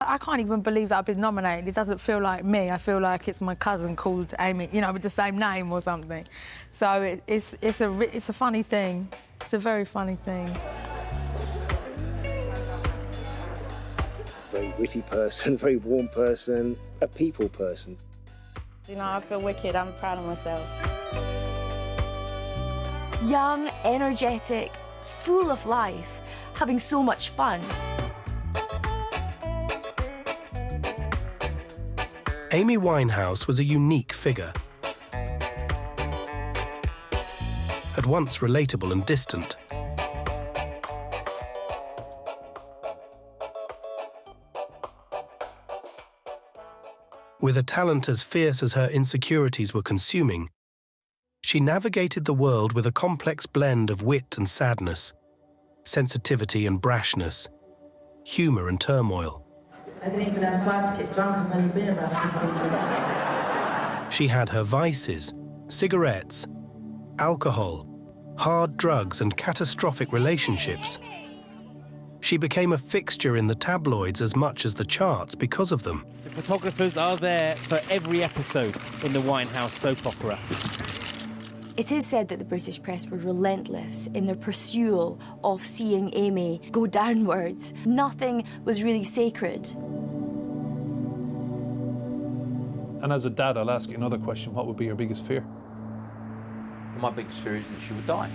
I can't even believe that I've been nominated. It doesn't feel like me. I feel like it's my cousin called Amy, you know, with the same name or something. So it's a funny thing. It's a very funny thing. Very witty person, very warm person, a people person. You know, I feel wicked. I'm proud of myself. Young, energetic, full of life, having so much fun. Amy Winehouse was a unique figure. At once relatable and distant. With a talent as fierce as her insecurities were consuming, she navigated the world with a complex blend of wit and sadness, sensitivity and brashness, humour and turmoil. I didn't even have time to get drunk. I've only been about 15 minutes. She had her vices, cigarettes, alcohol, hard drugs and catastrophic relationships. She became a fixture in the tabloids as much as the charts because of them. The photographers are there for every episode in the Winehouse soap opera. It is said that the British press were relentless in their pursuit of seeing Amy go downwards. Nothing was really sacred. And as a dad, I'll ask you another question. What would be your biggest fear? My biggest fear is that she would die.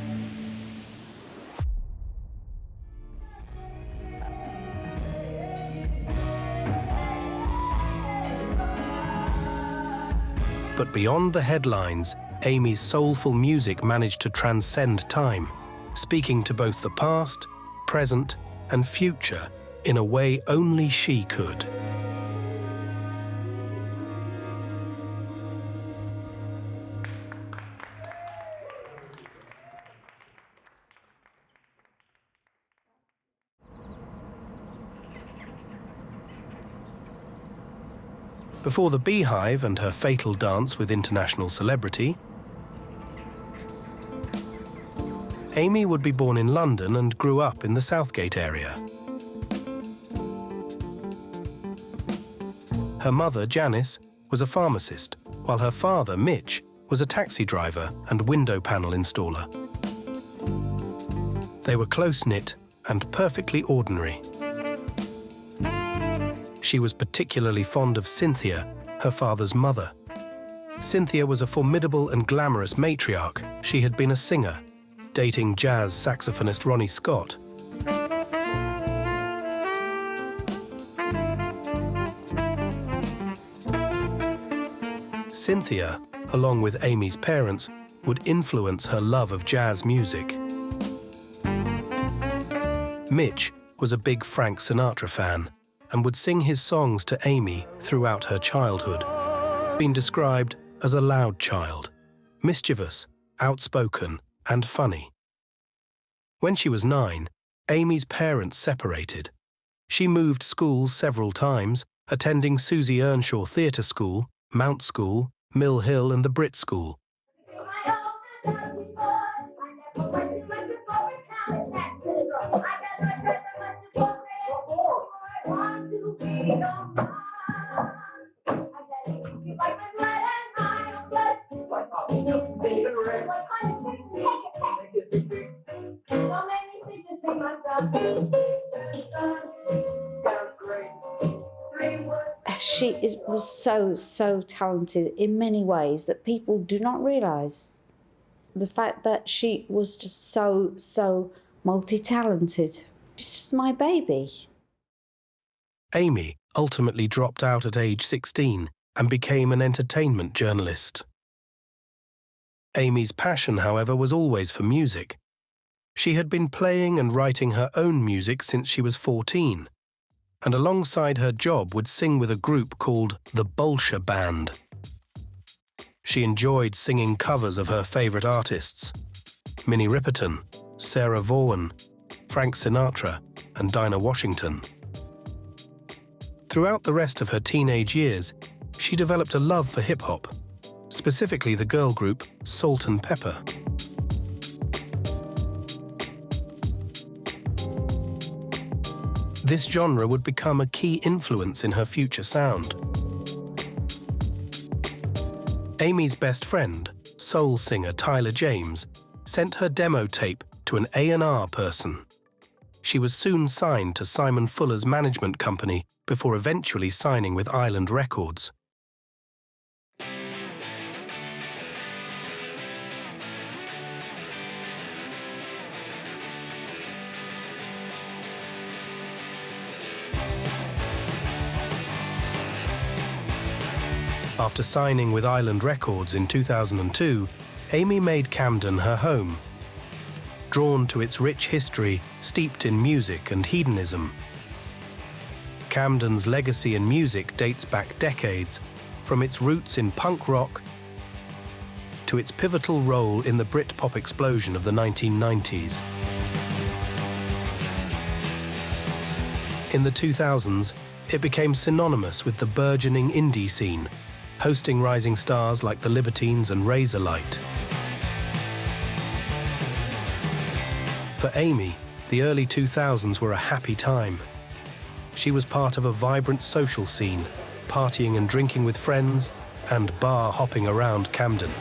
But beyond the headlines, Amy's soulful music managed to transcend time, speaking to both the past, present, and future in a way only she could. Before the Beehive and her fatal dance with international celebrity, Amy would be born in London and grew up in the Southgate area. Her mother, Janice, was a pharmacist, while her father, Mitch, was a taxi driver and window panel installer. They were close-knit and perfectly ordinary. She was particularly fond of Cynthia, her father's mother. Cynthia was a formidable and glamorous matriarch. She had been a singer, dating jazz saxophonist Ronnie Scott. Cynthia, along with Amy's parents, would influence her love of jazz music. Mitch was a big Frank Sinatra fan and would sing his songs to Amy throughout her childhood. Been described as a loud child, mischievous, outspoken, and funny. When she was 9, Amy's parents separated. She moved schools several times, attending Susie Earnshaw Theatre School, Mount School, Mill Hill and the Brit School. She was so talented in many ways that people do not realise. The fact that she was just so multi-talented. She's just my baby. Amy ultimately dropped out at age 16 and became an entertainment journalist. Amy's passion, however, was always for music. She had been playing and writing her own music since she was 14, and alongside her job would sing with a group called the Bolsha Band. She enjoyed singing covers of her favourite artists, Minnie Riperton, Sarah Vaughan, Frank Sinatra, and Dinah Washington. Throughout the rest of her teenage years, she developed a love for hip-hop, specifically the girl group Salt and Pepper. This genre would become a key influence in her future sound. Amy's best friend, soul singer Tyler James, sent her demo tape to an A&R person. She was soon signed to Simon Fuller's management company before eventually signing with Island Records. After signing with Island Records in 2002, Amy made Camden her home. Drawn to its rich history, steeped in music and hedonism. Camden's legacy in music dates back decades, from its roots in punk rock to its pivotal role in the Britpop explosion of the 1990s. In the 2000s, it became synonymous with the burgeoning indie scene, hosting rising stars like the Libertines and Razorlight. For Amy, the early 2000s were a happy time. She was part of a vibrant social scene, partying and drinking with friends, and bar hopping around Camden.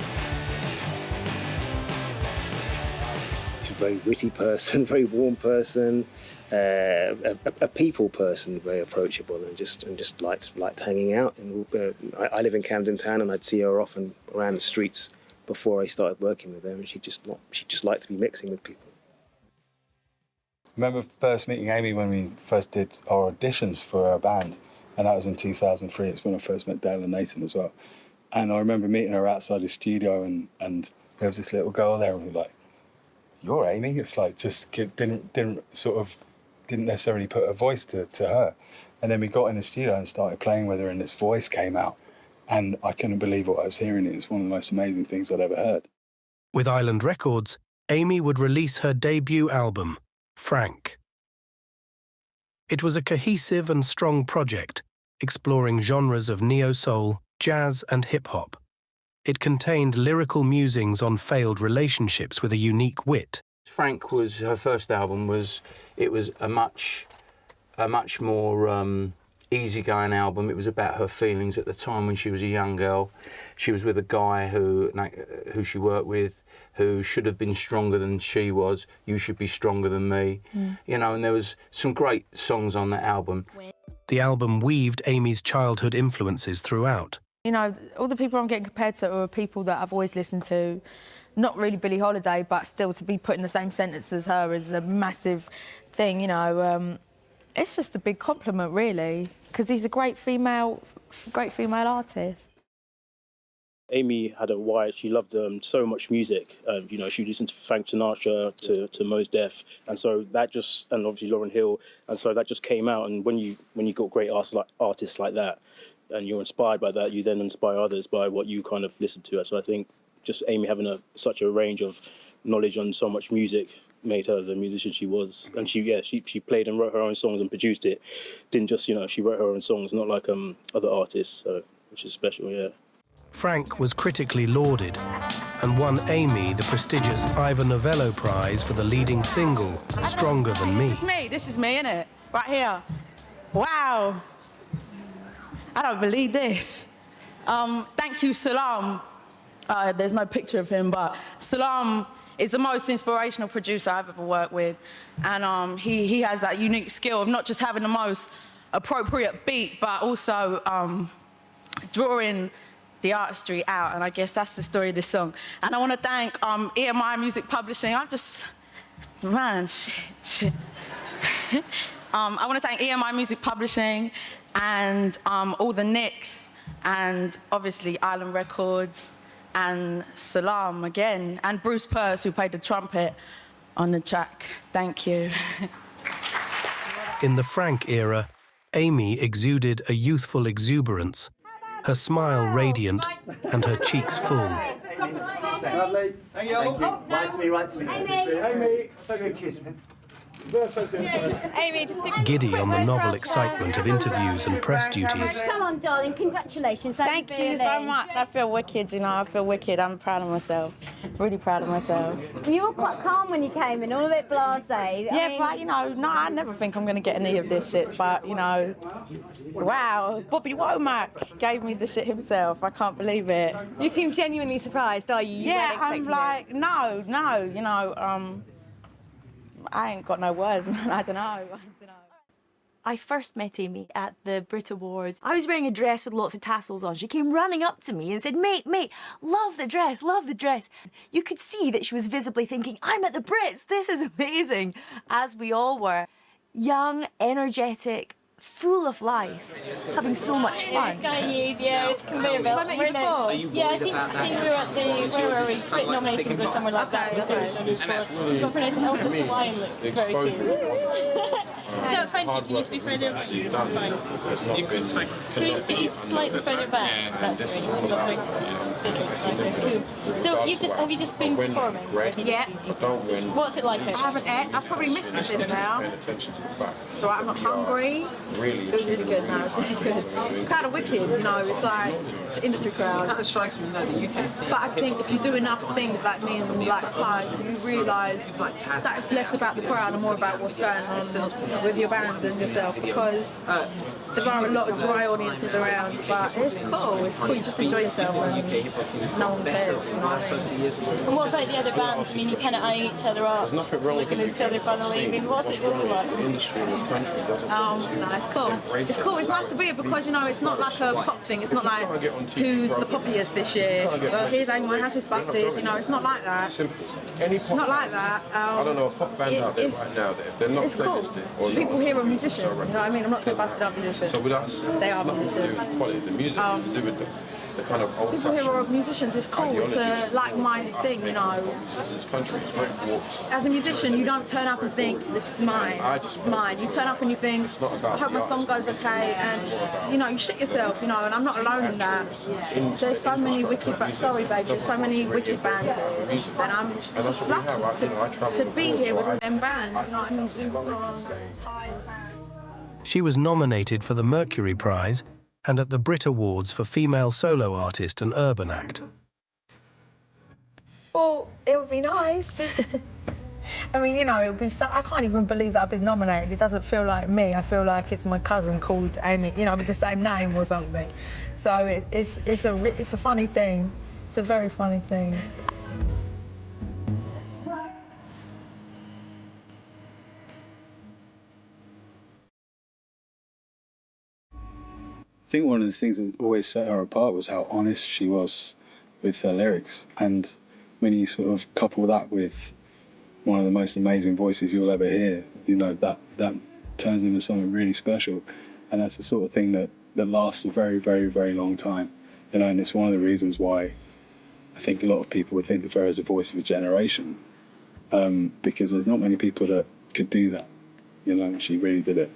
She's a very witty person, very warm person, a people person, very approachable, and just liked hanging out. And I live in Camden Town, and I'd see her often around the streets before I started working with her, and she just liked to be mixing with people. I remember first meeting Amy when we first did our auditions for our band, and that was in 2003. It's when I first met Dale and Nathan as well. And I remember meeting her outside the studio, and there was this little girl there, and we were like, "You're Amy?" It's like just didn't necessarily put a voice to her. And then we got in the studio and started playing with her, and this voice came out, and I couldn't believe what I was hearing. It was one of the most amazing things I'd ever heard. With Island Records, Amy would release her debut album, Frank. It was a cohesive and strong project, exploring genres of neo-soul, jazz and hip-hop. It contained lyrical musings on failed relationships with a unique wit. Frank was her first album. It was a much more easygoing album. It was about her feelings at the time when she was a young girl. She was with a guy who she worked with, who should have been stronger than she was. You should be stronger than me. You know, and there was some great songs on that album. The album weaved Amy's childhood influences throughout. You know, all the people I'm getting compared to are people that I've always listened to. Not really Billie Holiday, but still to be put in the same sentence as her is a massive thing, you know. It's just a big compliment, really, because he's a great female artist. Amy had a wide, she loved so much music. You know, she listened to Frank Sinatra, to Mos Def, and so that just, and obviously Lauryn Hill, and so that just came out. And when you got great artists like that, and you're inspired by that, you then inspire others by what you kind of listen to. So I think just Amy having such a range of knowledge on so much music made her the musician she was. And she played and wrote her own songs and produced it. Didn't just, you know, she wrote her own songs, not like other artists, so, which is special, yeah. Frank was critically lauded and won Amy the prestigious Ivor Novello Prize for the leading single, Stronger Than Me. This is me, innit? Right here. Wow. I don't believe this. Thank you, Salam. There's no picture of him, but Salam is the most inspirational producer I've ever worked with. And he has that unique skill of not just having the most appropriate beat, but also drawing the artistry out. And I guess that's the story of this song. And I want to thank EMI Music Publishing. I want to thank EMI Music Publishing and all the Nicks, and obviously Island Records, and Salam again, and Bruce Purse, who played the trumpet on the track. Thank you. In the Frank era, Amy exuded a youthful exuberance, her smile radiant and her cheeks full. Lovely. Thank you. Right to me. Amy. So good kiss, man. Amy, just Giddy on the novel excitement of interviews and press duties. Come on, darling, congratulations. Thank you so much. I feel wicked, you know, I feel wicked. I'm proud of myself, really proud of myself. You were quite calm when you came in, all a bit blasé. Yeah, but, you know, no, I never think I'm going to get any of this shit, but, you know, wow, Bobby Womack gave me the shit himself. I can't believe it. You seem genuinely surprised, are you? Yeah, I'm like, no, you know, I ain't got no words, man. I don't know. I first met Amy at the Brit Awards. I was wearing a dress with lots of tassels on. She came running up to me and said, mate, love the dress, love the dress. You could see that she was visibly thinking, I'm at the Brits, this is amazing, as we all were. Young, energetic, full of life, having so much fun. It's kind of news, yeah, it's conveyor belt. Have I met you before? Yeah, I think we were at the, where were we, Brit nominations or somewhere like that. Got for nice and Elvis Hawaiian looks very cute. Is that friendship? Do you need to be further back? Fine. You could stay. Can we just get you slightly further back? That's great. This looks nicer. Cool. So have you just been performing? Yeah. What's it like? I haven't ate. I've probably missed the dinner now. So I'm not hungry. It was really good now. It's really good. Kind of wicked, you know. It's like it's an industry crowd. It kind of strikes me that the UK. But I think if you do enough things like me and like Ty, you realise that it's less about the crowd and more about what's going on with your band and yourself, because there are a lot of dry audiences around, but it's cool. It's cool. You just enjoy yourself and no one cares. You know what I mean? And what about the other bands? I mean, you kind of eyeing each other up, looking at each other funnily. I mean, what's it like? No, it's cool. It's cool. It's nice to be here because, you know, it's not like a pop thing. It's not like who's the poppiest this year. Here's Amy Winehouse is busted. You know, it's not like that. It's not like that. I don't know a pop band out there right now that if they're not playlisted or people here are musicians. You know what I mean? I'm not saying busted up musicians. So with us, they are nothing musicians. to do with quality of the music, it's to do with the kind of old people here are musicians. It's cool. It's a like-minded thing, you know. This country is very warped. As a musician, you don't turn up and think, this is mine, this is mine. You turn up and you think, I hope my song goes okay, and, you know, you shit yourself, you know, and I'm not alone in that. There's so many wicked bands, sorry babe, there's so many wicked bands here, and I'm just lucky to be here with all them bands, you know what I mean? She was nominated for the Mercury Prize and at the Brit Awards for Female Solo Artist and Urban Act. Well, it would be nice. I mean, you know, it would be so... I can't even believe that I've been nominated. It doesn't feel like me. I feel like it's my cousin called Amy, you know, with the same name or something. So it's a funny thing. It's a very funny thing. I think one of the things that always set her apart was how honest she was with her lyrics. And when you sort of couple that with one of the most amazing voices you'll ever hear, you know, that turns into something really special. And that's the sort of thing that lasts a very, very, very long time. You know, and it's one of the reasons why I think a lot of people would think of her as a voice of a generation, because there's not many people that could do that. You know, she really did it.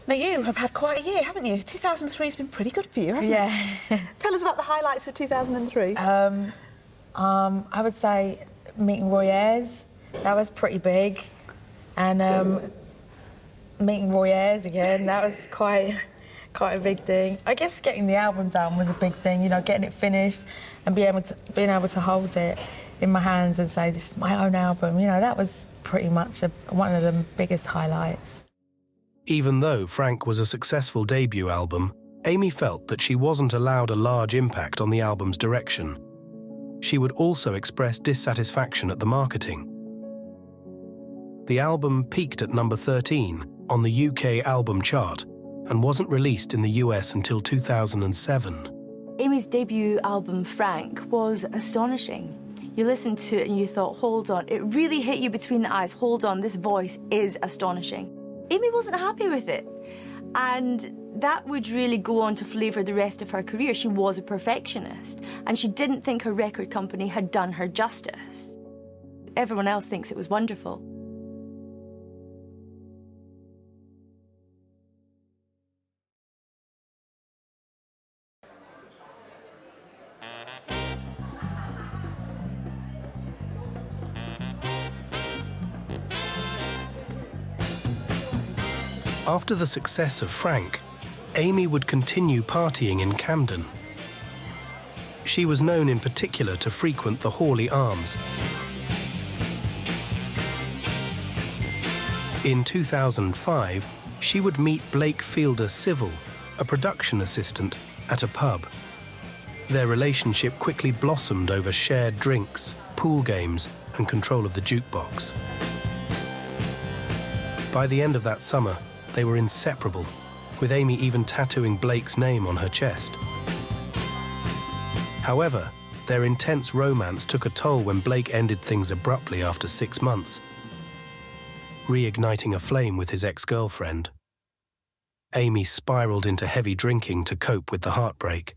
Now, you have had quite a year, haven't you? 2003 has been pretty good for you, hasn't it? Yeah. Tell us about the highlights of 2003. I would say meeting Roy Ayers, that was pretty big. And meeting Roy Ayers again, that was quite a big thing. I guess getting the album done was a big thing, you know, getting it finished and being able to hold it in my hands and say, this is my own album, you know, that was pretty much one of the biggest highlights. Even though Frank was a successful debut album, Amy felt that she wasn't allowed a large impact on the album's direction. She would also express dissatisfaction at the marketing. The album peaked at number 13 on the UK album chart and wasn't released in the US until 2007. Amy's debut album, Frank, was astonishing. You listened to it and you thought, hold on, it really hit you between the eyes, hold on, this voice is astonishing. Amy wasn't happy with it, and that would really go on to flavour the rest of her career. She was a perfectionist, and she didn't think her record company had done her justice. Everyone else thinks it was wonderful. After the success of Frank, Amy would continue partying in Camden. She was known in particular to frequent the Hawley Arms. In 2005, she would meet Blake Fielder Civil, a production assistant, at a pub. Their relationship quickly blossomed over shared drinks, pool games, and control of the jukebox. By the end of that summer, they were inseparable, with Amy even tattooing Blake's name on her chest. However, their intense romance took a toll when Blake ended things abruptly after 6 months, reigniting a flame with his ex-girlfriend. Amy spiraled into heavy drinking to cope with the heartbreak.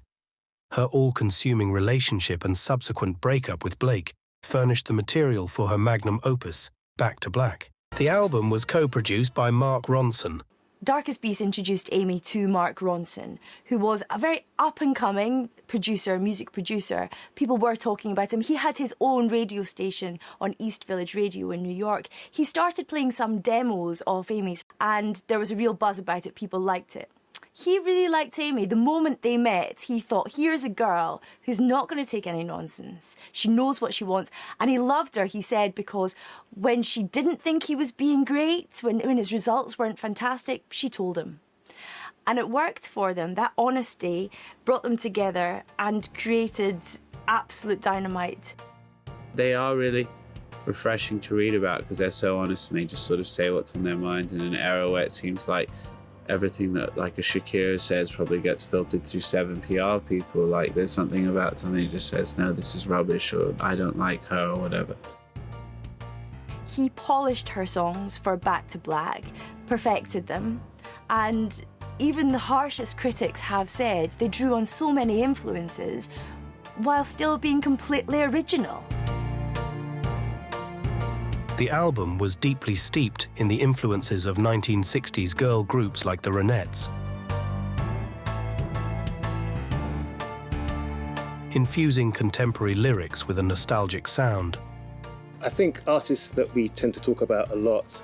Her all-consuming relationship and subsequent breakup with Blake furnished the material for her magnum opus, Back to Black. The album was co-produced by Mark Ronson. Darkest Beast introduced Amy to Mark Ronson, who was a very up-and-coming producer, music producer. People were talking about him. He had his own radio station on East Village Radio in New York. He started playing some demos of Amy's, and there was a real buzz about it. People liked it. He really liked Amy. The moment they met, he thought, here's a girl who's not going to take any nonsense. She knows what she wants. And he loved her, he said, because when she didn't think he was being great, when his results weren't fantastic, she told him. And it worked for them. That honesty brought them together and created absolute dynamite. They are really refreshing to read about because they're so honest and they just sort of say what's on their mind in an era where it seems like everything that like a Shakira says probably gets filtered through 7 PR people. Like there's something about something that just says, no, this is rubbish, or I don't like her, or whatever. He polished her songs for Back to Black, perfected them, and even the harshest critics have said they drew on so many influences while still being completely original. The album was deeply steeped in the influences of 1960s girl groups like the Ronettes, infusing contemporary lyrics with a nostalgic sound. I think artists that we tend to talk about a lot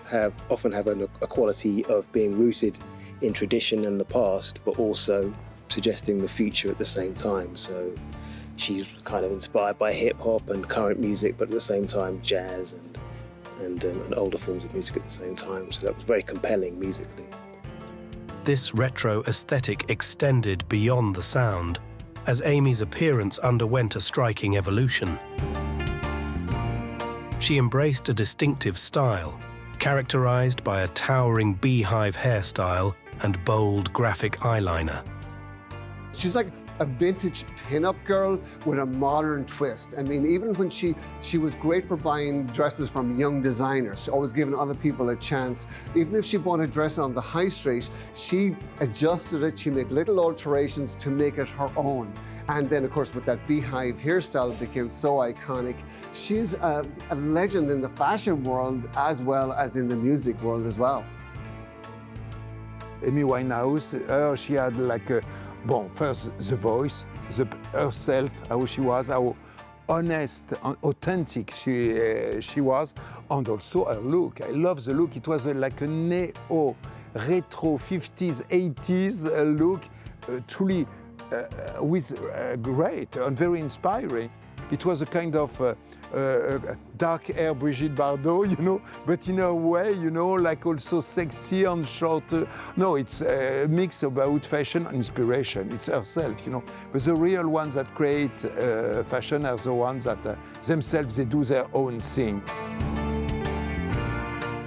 often have a quality of being rooted in tradition and the past, but also suggesting the future at the same time. So she's kind of inspired by hip-hop and current music, but at the same time jazz and older forms of music at the same time. So that was very compelling musically. This retro aesthetic extended beyond the sound as Amy's appearance underwent a striking evolution. She embraced a distinctive style, characterized by a towering beehive hairstyle and bold graphic eyeliner. She's like a vintage pin-up girl with a modern twist. I mean, even when she was great for buying dresses from young designers, always giving other people a chance. Even if she bought a dress on the high street, she adjusted it, she made little alterations to make it her own. And then, of course, with that beehive hairstyle, it became so iconic. She's a legend in the fashion world as well as in the music world as well. Amy Winehouse, she had like a, first the voice, herself, how she was, how honest, authentic she was, and also her look. I love the look. It was like a neo-retro 50s, 80s look, truly great and very inspiring. It was a kind of dark hair Brigitte Bardot, you know, but in a way, you know, like also sexy and short. No, it's a mix about fashion and inspiration. It's herself, you know. But the real ones that create fashion are the ones that themselves, they do their own thing.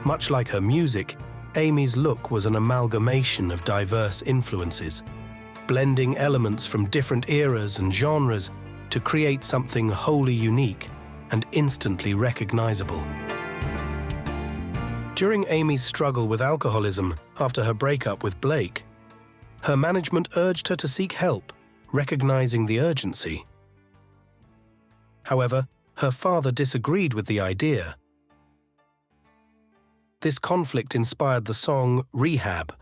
Much like her music, Amy's look was an amalgamation of diverse influences, blending elements from different eras and genres to create something wholly unique and instantly recognizable. During Amy's struggle with alcoholism after her breakup with Blake, her management urged her to seek help, recognizing the urgency. However, her father disagreed with the idea. This conflict inspired the song Rehab.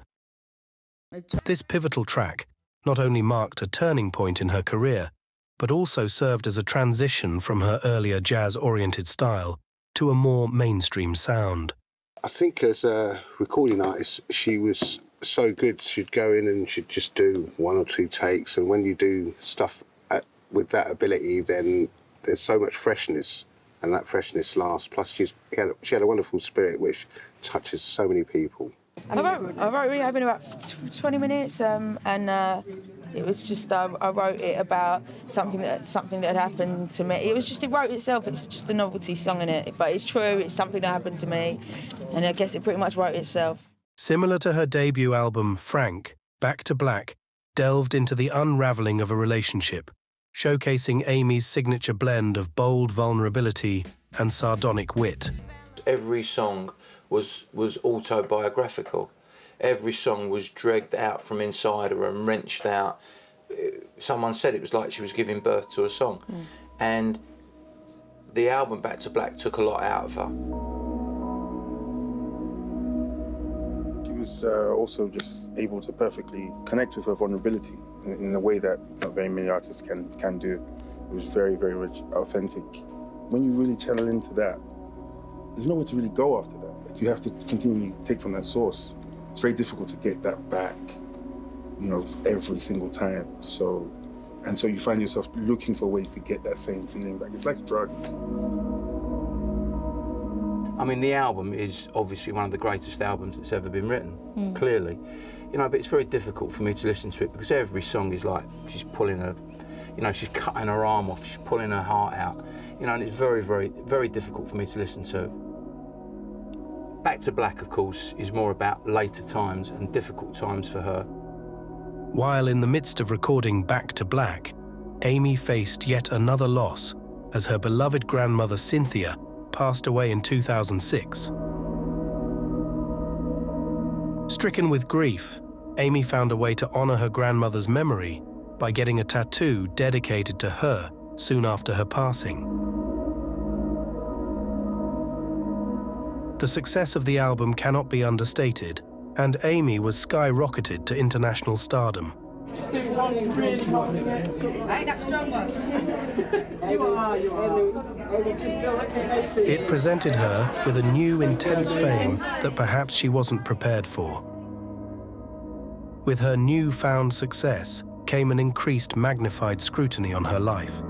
This pivotal track not only marked a turning point in her career, but also served as a transition from her earlier jazz-oriented style to a more mainstream sound. I think as a recording artist, she was so good. She'd go in and she'd just do 1 or 2 takes, and when you do stuff with that ability, then there's so much freshness, and that freshness lasts. Plus, she had a wonderful spirit which touches so many people. I wrote Rehab in about 20 minutes, and it was just I wrote it about something that had happened to me. It wrote itself. It's just a novelty song in it, but it's true. It's something that happened to me, and I guess it pretty much wrote itself. Similar to her debut album Frank, Back to Black delved into the unraveling of a relationship, showcasing Amy's signature blend of bold vulnerability and sardonic wit. Every song was autobiographical. Every song was dragged out from inside her and wrenched out. Someone said it was like she was giving birth to a song. And the album Back to Black took a lot out of her. She was also just able to perfectly connect with her vulnerability in a way that not very many artists can do. It was very, very rich, authentic. When you really channel into that, there's nowhere to really go after that. You have to continually take from that source. It's very difficult to get that back, you know, every single time. So you find yourself looking for ways to get that same feeling back. It's like a drug. I mean, the album is obviously one of the greatest albums that's ever been written, clearly. You know, but it's very difficult for me to listen to it because every song is like she's pulling her, you know, she's cutting her arm off, she's pulling her heart out, you know, and it's very, very, very difficult for me to listen to. Back to Black, of course, is more about later times and difficult times for her. While in the midst of recording Back to Black, Amy faced yet another loss as her beloved grandmother Cynthia passed away in 2006. Stricken with grief, Amy found a way to honor her grandmother's memory by getting a tattoo dedicated to her soon after her passing. The success of the album cannot be understated, and Amy was skyrocketed to international stardom. Just do one really hot again. Ain't that strong one? It presented her with a new intense fame that perhaps she wasn't prepared for. With her newfound success came an increased magnified scrutiny on her life.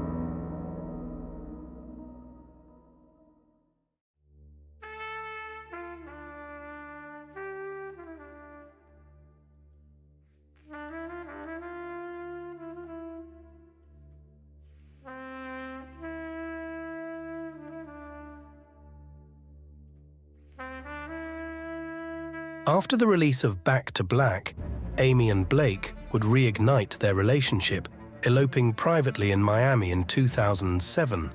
After the release of Back to Black, Amy and Blake would reignite their relationship, eloping privately in Miami in 2007.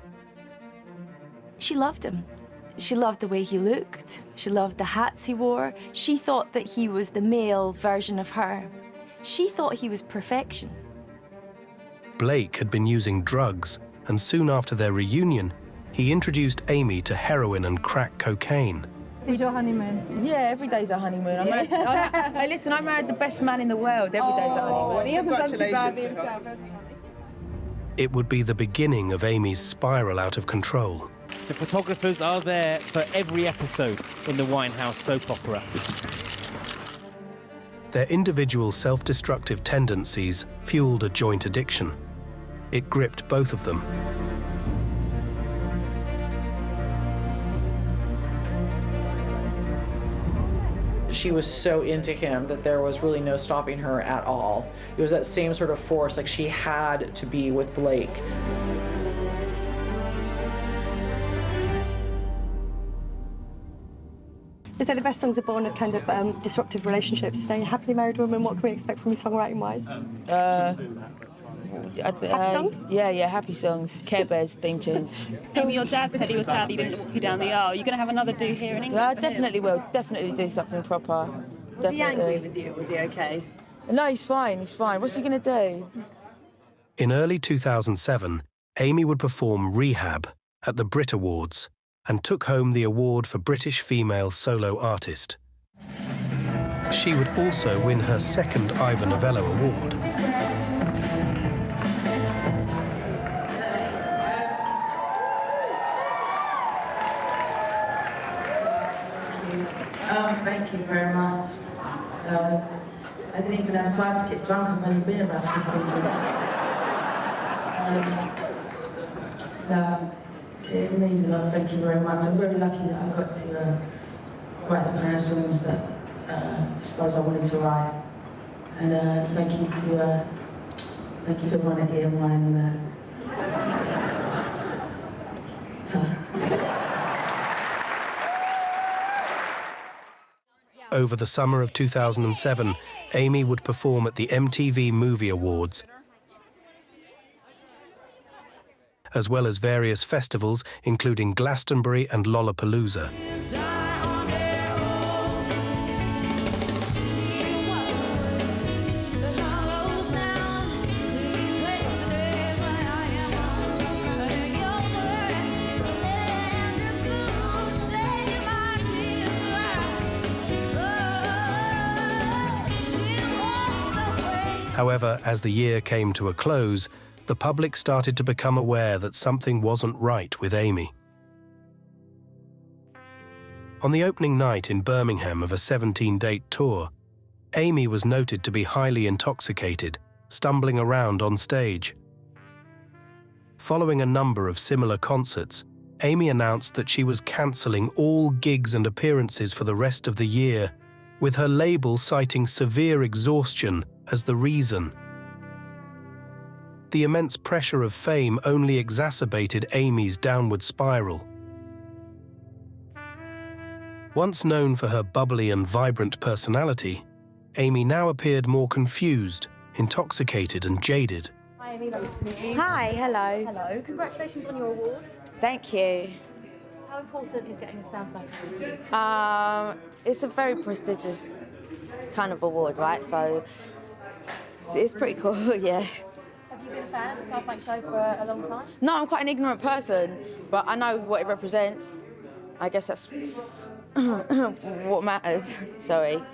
She loved him. She loved the way he looked. She loved the hats he wore. She thought that he was the male version of her. She thought he was perfection. Blake had been using drugs, and soon after their reunion, he introduced Amy to heroin and crack cocaine. Is your honeymoon? Yeah, every day's a honeymoon. Hey, listen, I married the best man in the world. Every day's a honeymoon. He hasn't done too badly himself. It would be the beginning of Amy's spiral out of control. The photographers are there for every episode in the Winehouse soap opera. Their individual self-destructive tendencies fueled a joint addiction. It gripped both of them. She was so into him that there was really no stopping her at all. It was that same sort of force, like she had to be with Blake. They say the best songs are born of kind of disruptive relationships. So, a happily married woman, what can we expect from you songwriting-wise? Happy songs? Yeah, happy songs. Care Bears theme tunes. Amy, your dad said he was sad he didn't walk you down the aisle. Are you going to have another do here in England? I definitely will. Definitely do something proper. Was he angry with you? Was he okay? No, he's fine. He's fine. What's he going to do? In early 2007, Amy would perform Rehab at the Brit Awards and took home the award for British Female Solo Artist. She would also win her second Ivor Novello Award. Thank you very much. I didn't even have time to get drunk. I've only been about 15 minutes. It means a lot. Thank you very much. I'm very lucky that I got to write the kind of songs that I suppose I wanted to write. And thank you to everyone at EMI and Over the summer of 2007, Amy would perform at the MTV Movie Awards, as well as various festivals, including Glastonbury and Lollapalooza. However, as the year came to a close, the public started to become aware that something wasn't right with Amy. On the opening night in Birmingham of a 17-date tour, Amy was noted to be highly intoxicated, stumbling around on stage. Following a number of similar concerts, Amy announced that she was cancelling all gigs and appearances for the rest of the year, with her label citing severe exhaustion as the reason. The immense pressure of fame only exacerbated Amy's downward spiral. Once known for her bubbly and vibrant personality, Amy now appeared more confused, intoxicated and jaded. Hi, Amy. Lovely to meet you. Hi, hello. Hello. Congratulations on your award. Thank you. How important is getting a South Bank award to you? It's a very prestigious kind of award, right? So it's pretty cool, yeah. Have you been a fan of the South Bank show for a long time? No, I'm quite an ignorant person, but I know what it represents. I guess that's what matters. Sorry. Are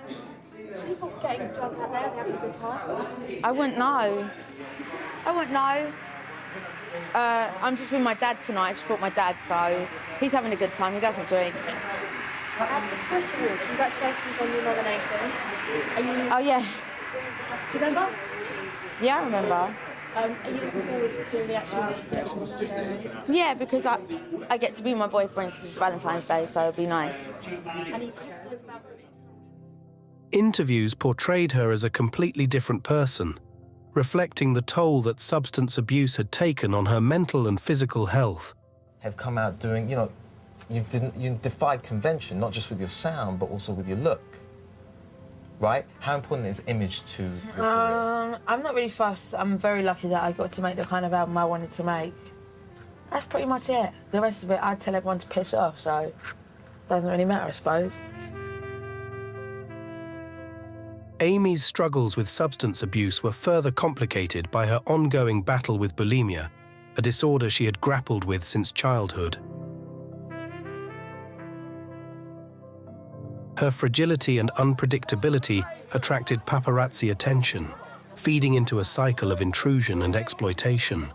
people getting drunk out there? Are they having a good time? I wouldn't know. I'm just with my dad tonight. I just brought my dad, so he's having a good time. He doesn't drink. At the Brit Awards, congratulations on your nominations. Oh, yeah. Do you remember? Yeah, I remember. Are you looking forward to the actual ceremony? Yeah, because I get to be with my boyfriend because it's Valentine's Day, so it'll be nice. And are you confident about winning? Interviews portrayed her as a completely different person, reflecting the toll that substance abuse had taken on her mental and physical health. Have come out doing, you defied convention, not just with your sound, but also with your look. Right? How important is image to your career? I'm not really fussed. I'm very lucky that I got to make the kind of album I wanted to make. That's pretty much it. The rest of it, I'd tell everyone to piss off, so it doesn't really matter, I suppose. Amy's struggles with substance abuse were further complicated by her ongoing battle with bulimia, a disorder she had grappled with since childhood. Her fragility and unpredictability attracted paparazzi attention, feeding into a cycle of intrusion and exploitation.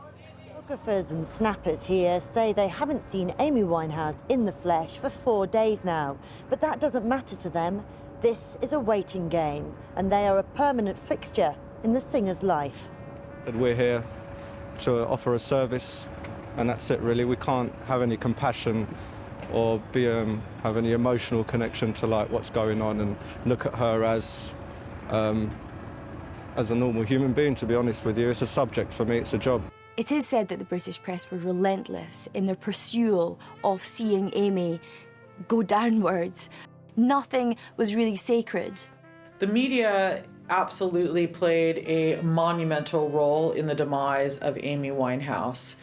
Photographers and snappers here say they haven't seen Amy Winehouse in the flesh for 4 days now, but that doesn't matter to them. This is a waiting game, and they are a permanent fixture in the singer's life. That we're here to offer a service, and that's it really. We can't have any compassion or have any emotional connection to like what's going on and look at her as a normal human being, to be honest with you. It's a subject for me, it's a job. It is said that the British press were relentless in their pursuit of seeing Amy go downwards. Nothing was really sacred. The media absolutely played a monumental role in the demise of Amy Winehouse.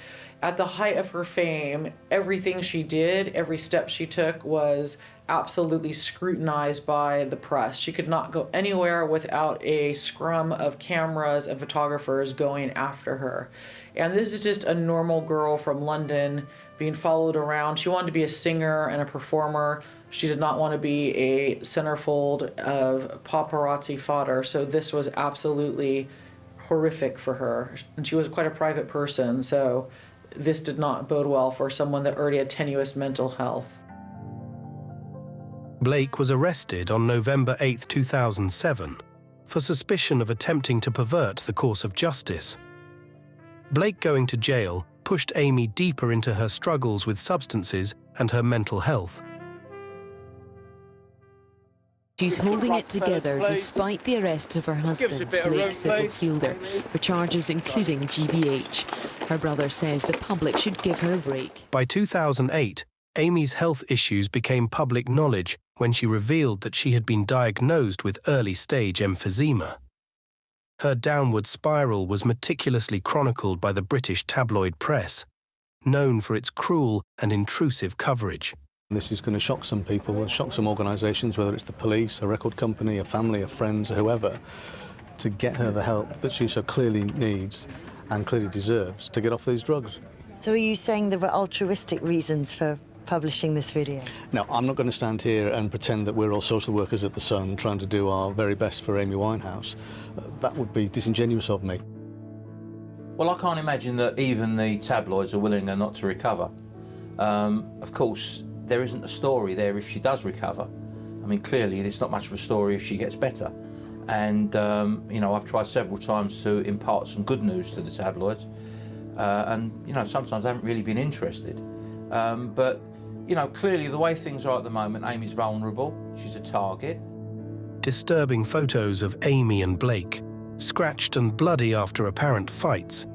At the height of her fame, everything she did, every step she took was absolutely scrutinized by the press. She could not go anywhere without a scrum of cameras and photographers going after her. And this is just a normal girl from London being followed around. She wanted to be a singer and a performer. She did not want to be a centerfold of paparazzi fodder. So this was absolutely horrific for her. And she was quite a private person, so this did not bode well for someone that already had tenuous mental health. Blake was arrested on November 8, 2007, for suspicion of attempting to pervert the course of justice. Blake going to jail pushed Amy deeper into her struggles with substances and her mental health. She's holding it together despite the arrest of her husband, Blake Civil Fielder, for charges including GBH. Her brother says the public should give her a break. By 2008, Amy's health issues became public knowledge when she revealed that she had been diagnosed with early-stage emphysema. Her downward spiral was meticulously chronicled by the British tabloid press, known for its cruel and intrusive coverage. This is going to shock some people, shock some organisations, whether it's the police, a record company, a family, a friends, or whoever, to get her the help that she so clearly needs and clearly deserves to get off these drugs. So are you saying there were altruistic reasons for publishing this video? Now, I'm not going to stand here and pretend that we're all social workers at The Sun trying to do our very best for Amy Winehouse. That would be disingenuous of me. Well, I can't imagine that even the tabloids are willing her not to recover. Of course, there isn't a story there if she does recover. I mean, clearly, it's not much of a story if she gets better. And, you know, I've tried several times to impart some good news to the tabloids. And, you know, sometimes I haven't really been interested. But, you know, clearly the way things are at the moment, Amy's vulnerable, she's a target. Disturbing photos of Amy and Blake, scratched and bloody after apparent fights,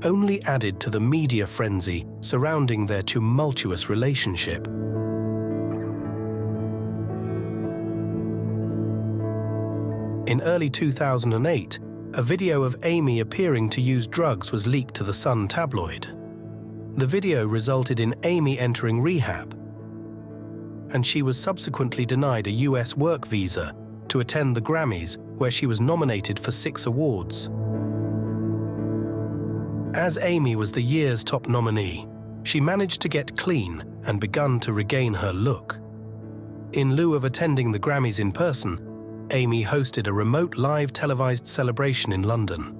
only added to the media frenzy surrounding their tumultuous relationship. In early 2008, a video of Amy appearing to use drugs was leaked to the Sun tabloid. The video resulted in Amy entering rehab, and she was subsequently denied a US work visa to attend the Grammys, where she was nominated for 6 awards. As Amy was the year's top nominee, she managed to get clean and begun to regain her look. In lieu of attending the Grammys in person, Amy hosted a remote live televised celebration in London.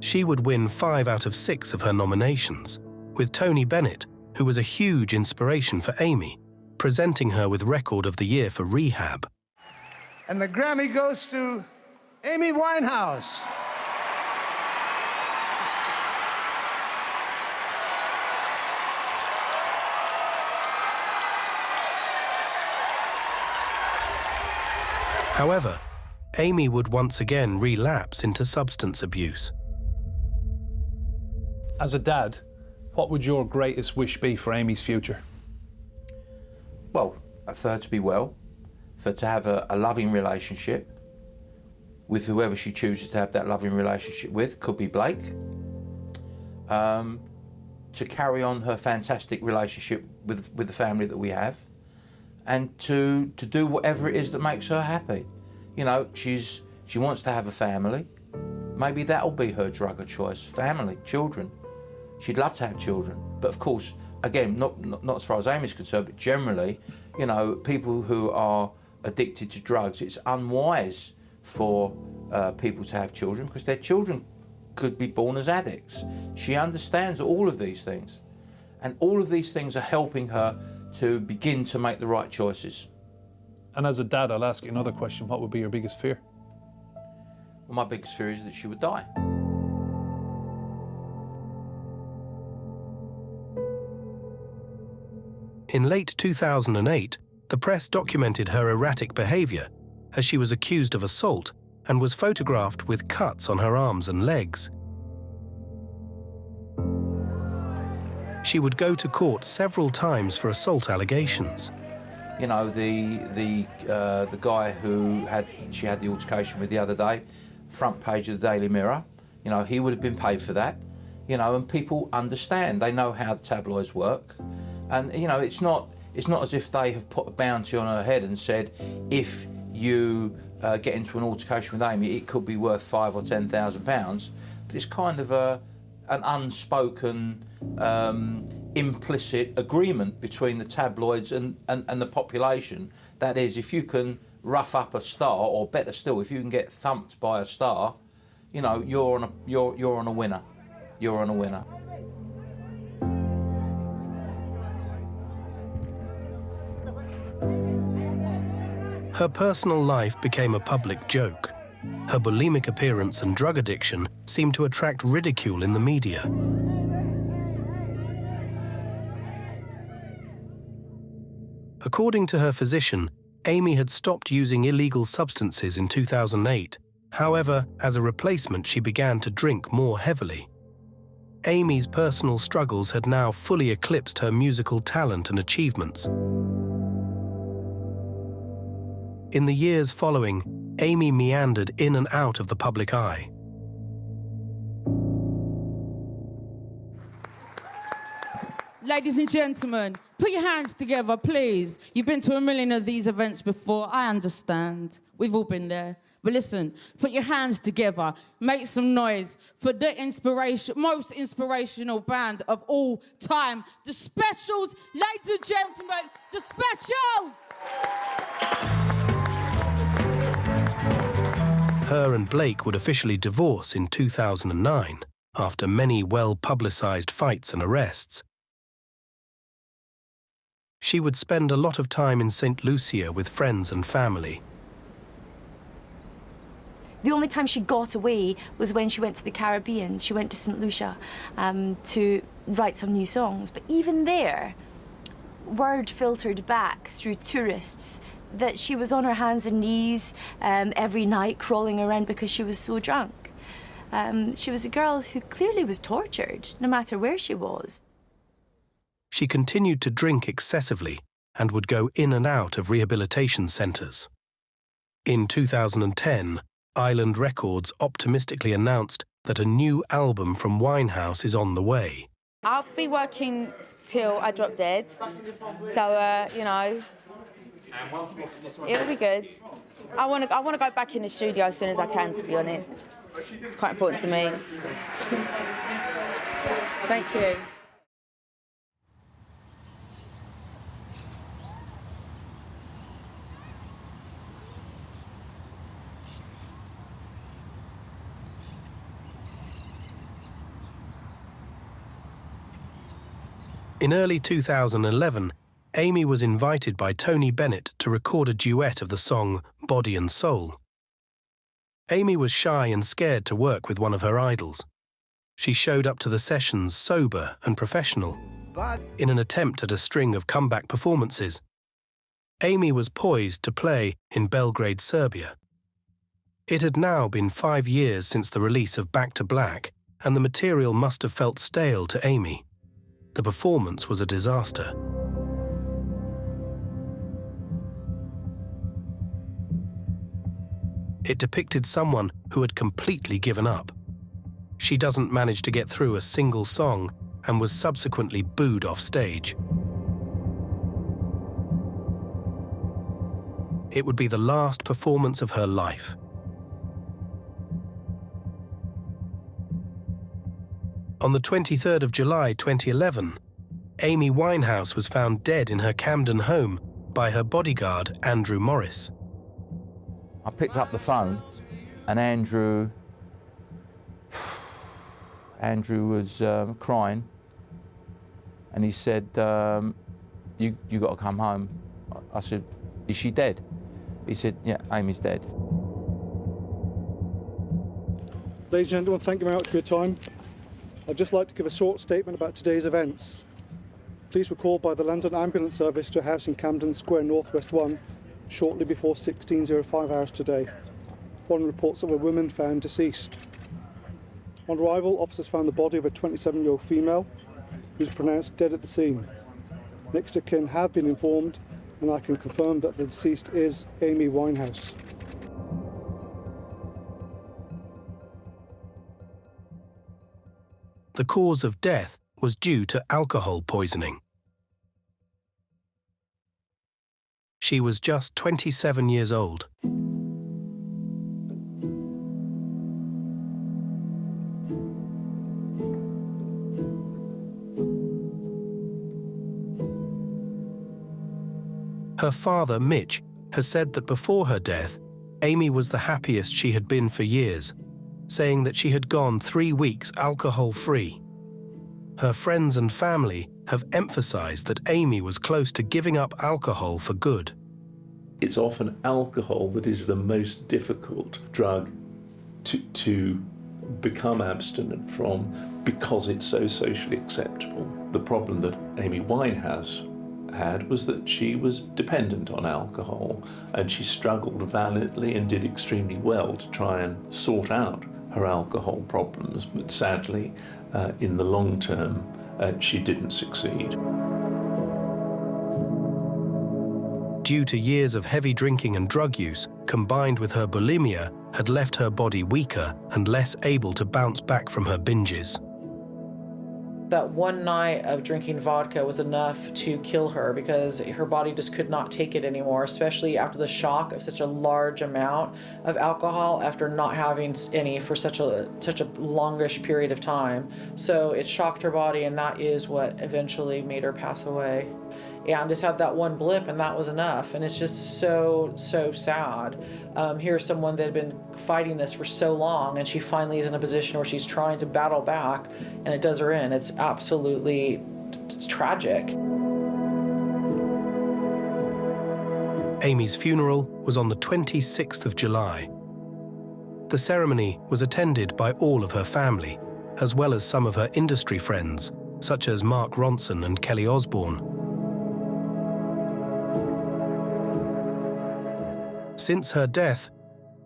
She would win 5 out of 6 of her nominations, with Tony Bennett, who was a huge inspiration for Amy, presenting her with Record of the Year for Rehab. And the Grammy goes to Amy Winehouse. However, Amy would once again relapse into substance abuse. As a dad, what would your greatest wish be for Amy's future? Well, for her to be well, for her to have a loving relationship with whoever she chooses to have that loving relationship with, could be Blake, to carry on her fantastic relationship with the family that we have, and to do whatever it is that makes her happy. You know, she wants to have a family. Maybe that'll be her drug of choice. Family, children. She'd love to have children. But of course, again, not as far as Amy's concerned, but generally, you know, people who are addicted to drugs, it's unwise for people to have children, because their children could be born as addicts. She understands all of these things. And all of these things are helping her to begin to make the right choices. And as a dad, I'll ask you another question. What would be your biggest fear? Well, my biggest fear is that she would die. In late 2008, the press documented her erratic behaviour as she was accused of assault and was photographed with cuts on her arms and legs. She would go to court several times for assault allegations. You know, the guy who she had the altercation with the other day, front page of the Daily Mirror, you know, he would have been paid for that, you know, and people understand. They know how the tabloids work. And, you know, it's not as if they have put a bounty on her head and said, if you get into an altercation with Amy, it could be worth £5,000 or £10,000. But it's kind of an unspoken, implicit agreement between the tabloids and the population. That is, if you can rough up a star, or better still, if you can get thumped by a star, you know, you're on a winner. You're on a winner. Her personal life became a public joke. Her bulimic appearance and drug addiction seemed to attract ridicule in the media. According to her physician, Amy had stopped using illegal substances in 2008. However, as a replacement, she began to drink more heavily. Amy's personal struggles had now fully eclipsed her musical talent and achievements. In the years following, Amy meandered in and out of the public eye. Ladies and gentlemen, put your hands together, please. You've been to a million of these events before. I understand. We've all been there. But listen, put your hands together, make some noise for the most inspirational band of all time, the Specials. Ladies and gentlemen, the Specials! Her and Blake would officially divorce in 2009, after many well-publicised fights and arrests. She would spend a lot of time in St. Lucia with friends and family. The only time she got away was when she went to the Caribbean. She went to St. Lucia to write some new songs. But even there, word filtered back through tourists that she was on her hands and knees every night crawling around because she was so drunk. She was a girl who clearly was tortured, no matter where she was. She continued to drink excessively and would go in and out of rehabilitation centres. In 2010, Island Records optimistically announced that a new album from Winehouse is on the way. I'll be working till I drop dead, so, you know, it'll be good. I want to go back in the studio as soon as I can, to be honest. It's quite important to me. Thank you. In early 2011, Amy was invited by Tony Bennett to record a duet of the song Body and Soul. Amy was shy and scared to work with one of her idols. She showed up to the sessions sober and professional, in an attempt at a string of comeback performances. Amy was poised to play in Belgrade, Serbia. It had now been 5 years since the release of Back to Black, and the material must have felt stale to Amy. The performance was a disaster. It depicted someone who had completely given up. She doesn't manage to get through a single song and was subsequently booed off stage. It would be the last performance of her life. On the 23rd of July 2011, Amy Winehouse was found dead in her Camden home by her bodyguard, Andrew Morris. I picked up the phone and Andrew Andrew was crying, and he said, you got to come home. I said, is she dead? He said, yeah, Amy's dead. Ladies and gentlemen, thank you very much for your time. I'd just like to give a short statement about today's events. Police were called by the London Ambulance Service to a house in Camden Square, Northwest 1, shortly before 16:05 hours today, following reports of a woman found deceased. On arrival, officers found the body of a 27-year-old female who was pronounced dead at the scene. Next of kin have been informed, and I can confirm that the deceased is Amy Winehouse. The cause of death was due to alcohol poisoning. She was just 27 years old. Her father, Mitch, has said that before her death, Amy was the happiest she had been for years, saying that she had gone 3 weeks alcohol-free. Her friends and family have emphasized that Amy was close to giving up alcohol for good. It's often alcohol that is the most difficult drug to become abstinent from because it's so socially acceptable. The problem that Amy Winehouse had was that she was dependent on alcohol, and she struggled valiantly and did extremely well to try and sort out her alcohol problems, but sadly, in the long term, she didn't succeed. Due to years of heavy drinking and drug use, combined with her bulimia, had left her body weaker and less able to bounce back from her binges. That one night of drinking vodka was enough to kill her because her body just could not take it anymore, especially after the shock of such a large amount of alcohol after not having any for such a longish period of time. So it shocked her body, and that is what eventually made her pass away. And just had that one blip, and that was enough. And it's just so sad. Here's someone that had been fighting this for so long, and she finally is in a position where she's trying to battle back, and it does her in. It's absolutely tragic. Amy's funeral was on the 26th of July. The ceremony was attended by all of her family, as well as some of her industry friends, such as Mark Ronson and Kelly Osbourne. Since her death,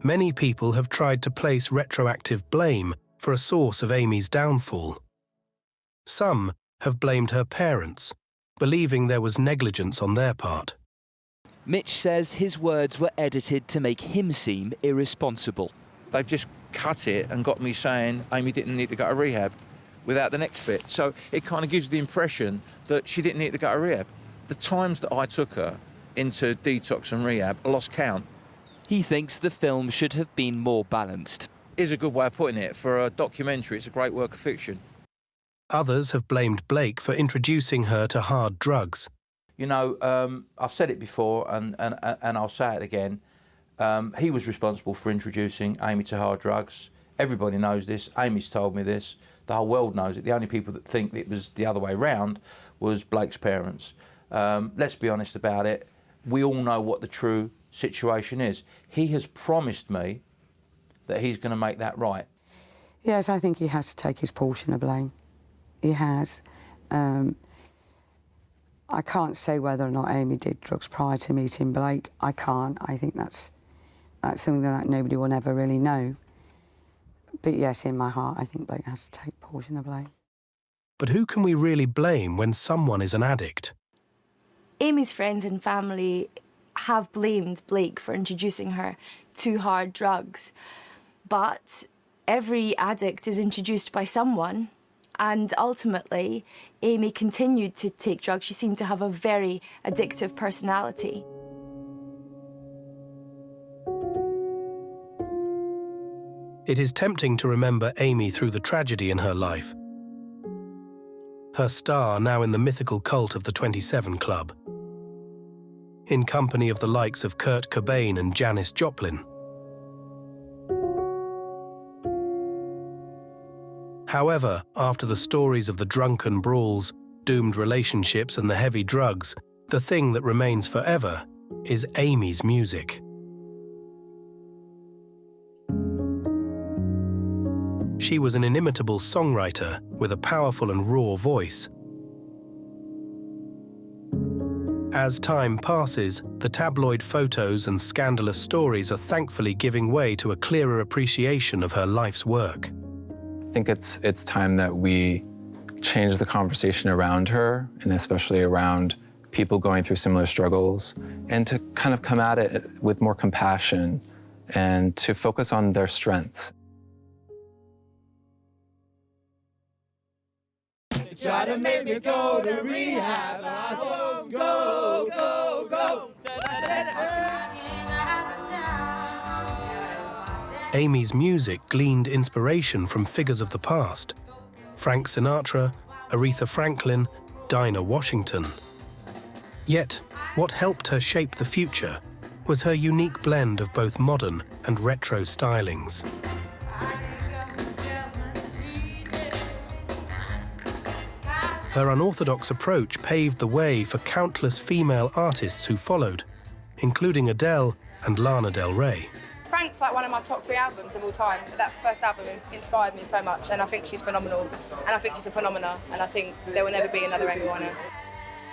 many people have tried to place retroactive blame for a source of Amy's downfall. Some have blamed her parents, believing there was negligence on their part. Mitch says his words were edited to make him seem irresponsible. They've just cut it and got me saying Amy didn't need to go to rehab without the next bit. So it kind of gives the impression that she didn't need to go to rehab. The times that I took her into detox and rehab, I lost count. He thinks the film should have been more balanced. Is a good way of putting it. For a documentary, it's a great work of fiction. Others have blamed Blake for introducing her to hard drugs. You know, I've said it before, and I'll say it again. He was responsible for introducing Amy to hard drugs. Everybody knows this. Amy's told me this. The whole world knows it. The only people that think it was the other way round was Blake's parents. Let's be honest about it. We all know what the true situation is. He has promised me that he's going to make that right. Yes, I think he has to take his portion of blame. He has. I can't say whether or not Amy did drugs prior to meeting Blake. I can't. I think that's something that nobody will ever really know. But yes, in my heart, I think Blake has to take a portion of blame. But who can we really blame when someone is an addict? Amy's friends and family have blamed Blake for introducing her to hard drugs. But every addict is introduced by someone, and ultimately, Amy continued to take drugs. She seemed to have a very addictive personality. It is tempting to remember Amy through the tragedy in her life. Her star now in the mythical cult of the 27 Club. In company of the likes of Kurt Cobain and Janis Joplin. However, after the stories of the drunken brawls, doomed relationships and the heavy drugs, the thing that remains forever is Amy's music. She was an inimitable songwriter with a powerful and raw voice. As time passes, the tabloid photos and scandalous stories are thankfully giving way to a clearer appreciation of her life's work. I think it's time that we change the conversation around her, and especially around people going through similar struggles, and to kind of come at it with more compassion and to focus on their strengths. Try to make me go to rehab, I won't go, go, go. Amy's music gleaned inspiration from figures of the past: Frank Sinatra, Aretha Franklin, Dinah Washington. Yet, what helped her shape the future was her unique blend of both modern and retro stylings. Her unorthodox approach paved the way for countless female artists who followed, including Adele and Lana Del Rey. Frank's like one of my top 3 albums of all time. That first album inspired me so much, and I think she's phenomenal, and I think she's a phenomena, and I think there will never be another Amy Winehouse.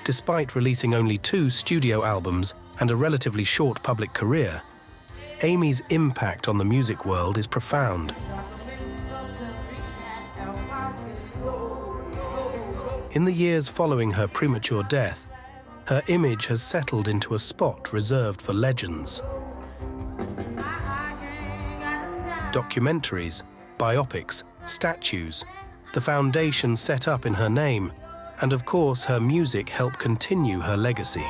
Despite releasing only 2 studio albums and a relatively short public career, Amy's impact on the music world is profound. In the years following her premature death, her image has settled into a spot reserved for legends. Documentaries, biopics, statues, the foundation set up in her name, and of course her music helped continue her legacy.